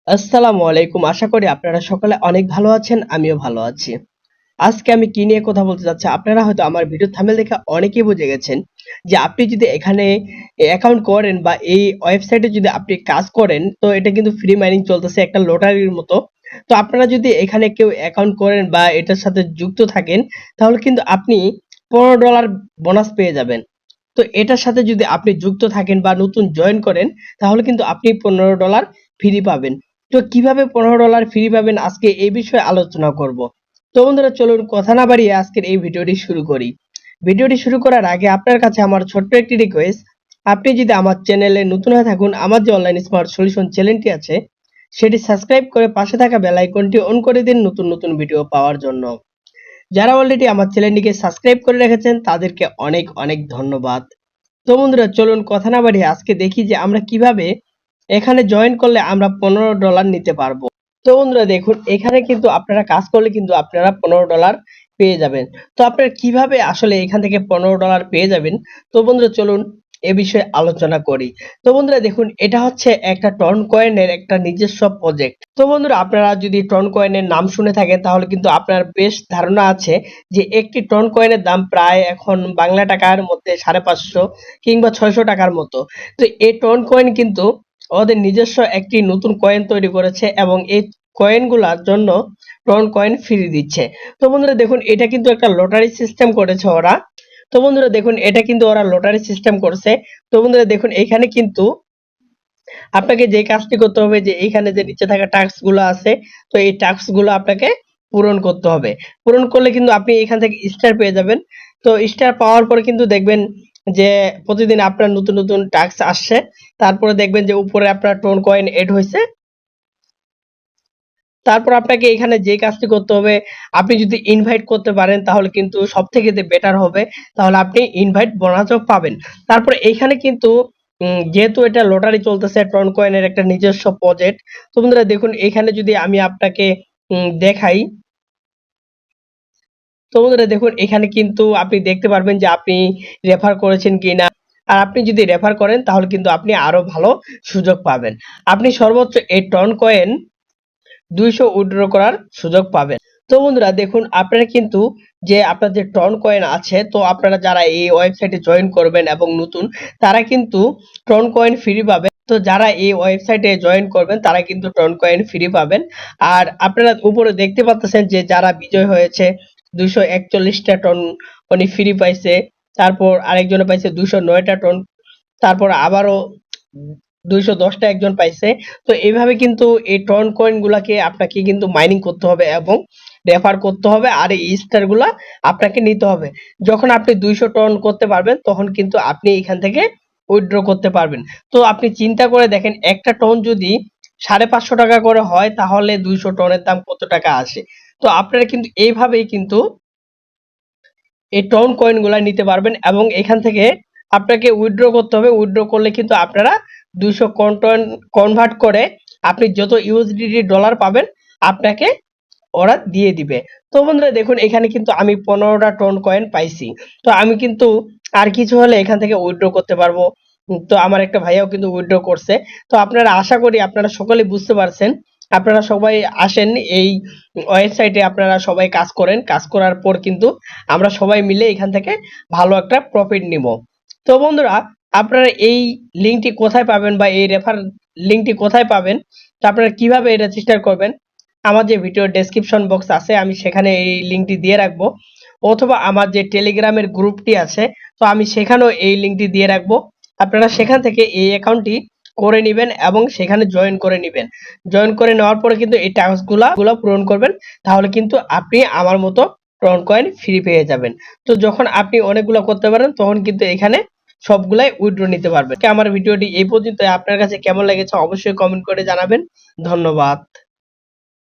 আসসালামু আলাইকুম। আশা করি আপনারা সকলে অনেক ভালো আছেন, আমিও ভালো আছি। আজকে আমি কি নিয়ে কথা বলতে চাচ্ছি, আপনারা হয়তো আমার ভিডিও থাম্বনেল দেখে অনেকেই বুঝে গেছেন যে আপনি যদি এখানে অ্যাকাউন্ট করেন বা এই ওয়েবসাইটে যদি আপনি কাজ করেন, তো এটা কিন্তু ফ্রি মাইনিং চলতেছে একটা লটারির মতো। তো আপনারা যদি এখানে কেউ অ্যাকাউন্ট করেন বা এটার সাথে যুক্ত থাকেন, তাহলে কিন্তু আপনি $15 বোনাস পেয়ে যাবেন। তো এটার সাথে যদি আপনি যুক্ত থাকেন বা নতুন জয়েন করেন, তাহলে কিন্তু আপনি $15 ফ্রি পাবেন। তো কিভাবে $15 ফ্রি পাবেন, আজকে এই বিষয়ে আলোচনা করব। তো বন্ধুরা, চলুন কথা না বাড়িয়ে আজকের এই ভিডিওটি শুরু করি। ভিডিওটি শুরু করার আগে আপনার কাছে আমার ছোট্ট একটি রিকোয়েস্ট, আপনি যদি আমার চ্যানেলে নতুন হয়ে থাকুন, আমার যে অনলাইন স্মার্ট সলিউশন চ্যানেলটি আছে সেটি সাবস্ক্রাইব করে পাশে থাকা বেল আইকনটি অন করে দিন নতুন নতুন ভিডিও পাওয়ার জন্য। যারা অলরেডি আমার চ্যানেলটিকে সাবস্ক্রাইব করে রেখেছেন তাদেরকে অনেক অনেক ধন্যবাদ। তো বন্ধুরা, চলুন কথা না বাড়িয়ে আজকে দেখি যে আমরা কিভাবে এখানে জয়েন করলে আমরা $15 নিতে পারবো। তো বন্ধুরা দেখুন, এখানে কিন্তু আপনারা কাজ করলে কিন্তু আপনারা $15 পেয়ে যাবেন। তো আপনারা কিভাবে আসলে এখান থেকে $15 পেয়ে যাবেন, তো বন্ধুরা চলুন এ বিষয়ে আলোচনা করি। তো বন্ধুরা দেখুন, এটা হচ্ছে একটা টন কয়েনের একটা নিজস্ব প্রজেক্ট। তো বন্ধুরা, আপনারা যদি টন কয়েনের নাম শুনে থাকেন তাহলে কিন্তু আপনার বেশ ধারণা আছে যে একটি টন কয়েনের দাম প্রায় এখন বাংলা টাকার মধ্যে 550 কিংবা 600 টাকার মতো। তো এই টন কয়েন কিন্তু ওদের নিজস্ব একটি নতুন কয়েন তৈরি করেছে এবং এই কয়েনগুলার জন্য টন কয়েন ফ্রি দিচ্ছে। তো বন্ধুরা দেখুন, এটা কিন্তু একটা লটারি সিস্টেম করেছে ওরা। তো বন্ধুরা দেখুন, এটা কিন্তু ওরা লটারি সিস্টেম করছে। তো বন্ধুরা দেখুন, এখানে কিন্তু আপনাকে যে কাজটি করতে হবে যে এইখানে যে নিচে থাকা টাস্ক গুলো আছে, তো এই টাস্ক গুলো আপনাকে পূরণ করতে হবে। পূরণ করলে কিন্তু আপনি এখান থেকে স্টার পেয়ে যাবেন। তো স্টার পাওয়ার পরে কিন্তু দেখবেন যে প্রতিদিন আপনার নতুন নতুন টাস্ক আসছে। তারপরে দেখবেন যে উপরে আপনার টোন কয়েন এড হয়েছে। তারপর আপনাকে এখানে যে কাজটি করতে হবে, আপনি যদি ইনভাইট করতে পারেন তাহলে কিন্তু সবথেকে বেটার হবে। তাহলে আপনি ইনভাইট বোনাসও পাবেন। তারপরে এইখানে কিন্তু যেহেতু এটা লটারি চলতেছে, ট্রন কয়েনের একটা নিজস্ব প্রজেক্ট। তো বন্ধুরা দেখুন, এখানে যদি আমি আপনাকে দেখাই, তো বন্ধুরা দেখুন এখানে কিন্তু আপনি দেখতে পারবেন যে আপনি রেফার করেছেন কিনা। আর আপনি যদি রেফার করেন তাহলে কিন্তু আপনি আরো ভালো সুযোগ পাবেন। আপনি সর্বোচ্চ এই টন কয়েন 200 উইথড্র করার সুযোগ পাবেন। তো বন্ধুরা দেখুন, আপনারা কিন্তু যে আপনার যে টন কয়েন আছে, তো আপনারা যারা এই ওয়েবসাইটে জয়েন করবেন এবং নতুন, তারা কিন্তু টন কয়েন ফ্রি পাবেন। তো যারা এই ওয়েবসাইটে জয়েন করবেন তারা কিন্তু টন কয়েন ফ্রি পাবেন। আর আপনারা উপরে দেখতে পাচ্ছেন যে যারা বিজয় হয়েছে 241টা টন উনি ফ্রি পাইছে। তারপর আরেকজনে পাইছে 209টা টন। তারপর আবারও 210টা একজন পাইছে। তো এইভাবে কিন্তু এই টন কয়েন গুলাকে আপনাকে কিন্তু মাইনিং করতে হবে এবং রেফার করতে হবে, আর এই স্টার গুলা আপনাকে নিতে হবে। যখন আপনি 200 টন করতে পারবেন তখন কিন্তু আপনি এখান থেকে উইথড্র করতে পারবেন। তো আপনি চিন্তা করে দেখেন, একটা টন যদি 550 টাকা করে হয় তাহলে 200 টনের দাম কত টাকা আসে। তো আপনারা কিন্তু এইভাবেই কিন্তু এই টন কয়েন গুলা নিতে পারবেন এবং এখান থেকে আপনাকে উইথড্র করতে হবে। উইথড্র করলে কিন্তু আপনারা 200 কন্টন কনভার্ট করে আপনি যত ইউএসডিটি ডলার পাবেন আপনাকে ওরা দিয়ে দিবে। তো বন্ধুরা দেখুন, এখানে কিন্তু আমি 15টা টন কয়েন পাইছি। তো আমি কিন্তু আর কিছু হলে এখান থেকে উইথড্র করতে পারবো। তো আমার একটা ভাইয়াও কিন্তু উইথড্র করছে। তো আপনারা আশা করি আপনারা সকলে বুঝতে পারছেন। আপনারা সবাই আসেন এই ওয়েবসাইটে, আপনারা সবাই কাজ করেন। কাজ করার পর কিন্তু আমরা সবাই মিলে এখান থেকে ভালো একটা প্রফিট নিব। তো বন্ধুরা, আপনারা এই লিঙ্কটি কোথায় পাবেন বা এই রেফার লিঙ্কটি কোথায় পাবেন, তো আপনারা কিভাবে রেজিস্টার করবেন, আমার যে ভিডিও ডেসক্রিপশন বক্স আছে আমি সেখানে এই লিঙ্কটি দিয়ে রাখবো, অথবা আমার যে টেলিগ্রামের গ্রুপটি আছে তো আমি সেখানেও এই লিঙ্কটি দিয়ে রাখবো। আপনারা সেখান থেকে এই অ্যাকাউন্টটি করে নেবেন এবং সেখানে জয়েন করে নেবেন। জয়েন করে নেওয়ার পরে কিন্তু এই টাস্কগুলা পূরণ করবেন, তাহলে কিন্তু আপনি আমার মতো টন কয়েন ফ্রি পেয়ে যাবেন। তো যখন আপনি অনেকগুলো করতে পারেন তখন কিন্তু এখানে সবগুলাই উইথড্র নিতে পারবেন। আমার ভিডিওটি এই পর্যন্ত, আপনার কাছে কেমন লেগেছে অবশ্যই কমেন্ট করে জানাবেন। ধন্যবাদ।